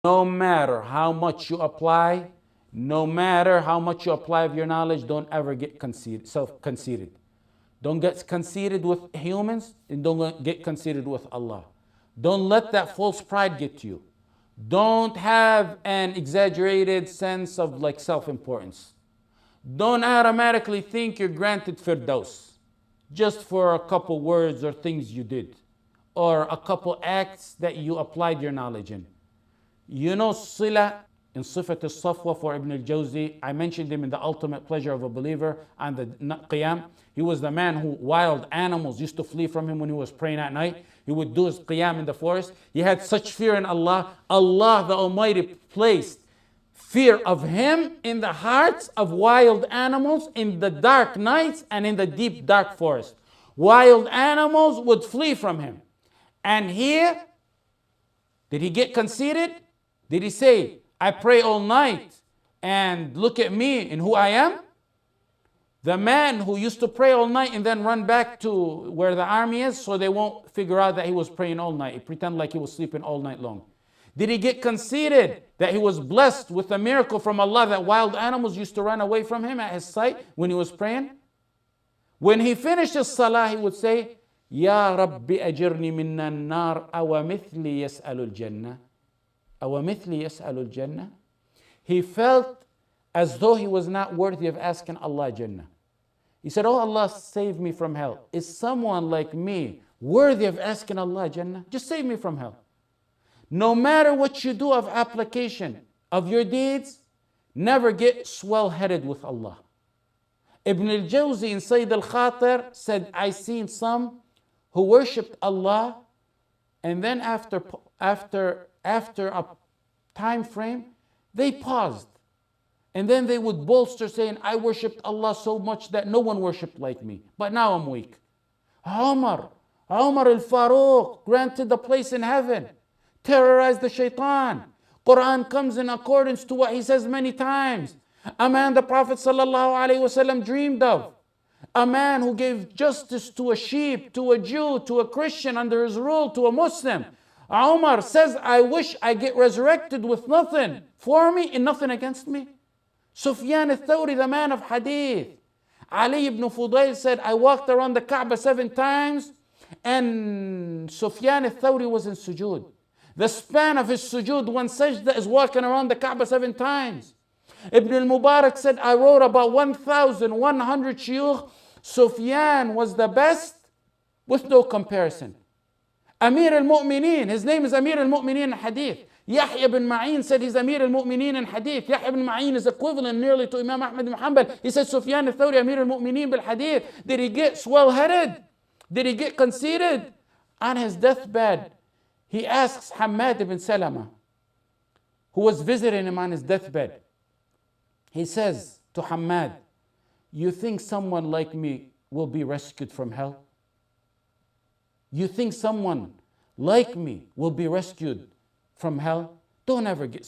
No matter how much you apply, no matter how much you apply of your knowledge, don't ever get conceited, self-conceited. Don't get conceited with humans and don't get conceited with Allah. Don't let that false pride get to you. Don't have an exaggerated sense of like self-importance. Don't automatically think you're granted Firdaus just for a couple words or things you did or a couple acts that you applied your knowledge in. You know Sila in Sifat al-Safwa for Ibn al-Jawzi. I mentioned him in The Ultimate Pleasure of a Believer and the Qiyam. He was the man who wild animals used to flee from him when he was praying at night. He would do his Qiyam in the forest. He had such fear in Allah. Allah the Almighty placed fear of him in the hearts of wild animals in the dark nights and in the deep dark forest. Wild animals would flee from him. And here, did he get conceited? Did he say, I pray all night and look at me and who I am? The man who used to pray all night and then run back to where the army is so they won't figure out that he was praying all night. He pretended like he was sleeping all night long. Did he get conceited that he was blessed with a miracle from Allah that wild animals used to run away from him at his sight when he was praying? When he finished his salah, he would say, Ya Rabbi ajirni minna an-nar awa mithli yas'alul jannah. Awa mithli yas'alul jannah. He felt as though he was not worthy of asking Allah Jannah. He said, oh Allah, save me from hell. Is someone like me worthy of asking Allah Jannah? Just save me from hell. No matter what you do of application of your deeds, never get swell-headed with Allah. Ibn al-Jawzi in Sayyid al-Khatir said, I seen some who worshipped Allah and then after a time frame, they paused. And then they would bolster saying, I worshipped Allah so much that no one worshipped like me. But now I'm weak. Umar al-Faruq granted the place in heaven. Terrorized the shaitan. Quran comes in accordance to what he says many times. A man the Prophet ﷺ dreamed of. A man who gave justice to a sheep, to a Jew, to a Christian under his rule, to a Muslim. Umar says, I wish I get resurrected with nothing for me and nothing against me. Sufyan al-Thawri, the man of hadith. Ali ibn Fudayl said, I walked around the Kaaba 7 times and Sufyan al-Thawri was in sujood. The span of his sujood, one sajda, is walking around the Kaaba 7 times. Ibn al-Mubarak said, I wrote about 1,100 shuyukh. Sufyan was the best with no comparison. Amir al-Mu'mineen, his name is Amir al-Mu'mineen in hadith. Yahya ibn Ma'in said he's Amir al-Mu'mineen in hadith. Yahya ibn Ma'in is equivalent nearly to Imam Ahmad ibn Hanbal. He said Sufyan al-Thawri Amir al-Mu'mineen bil hadith. Did he get swell-headed? Did he get conceited? On his deathbed, he asks Ahmad ibn Salama, who was visiting him on his deathbed. He says to Ahmad, you think someone like me will be rescued from hell? You think someone like me will be rescued from hell? Don't ever get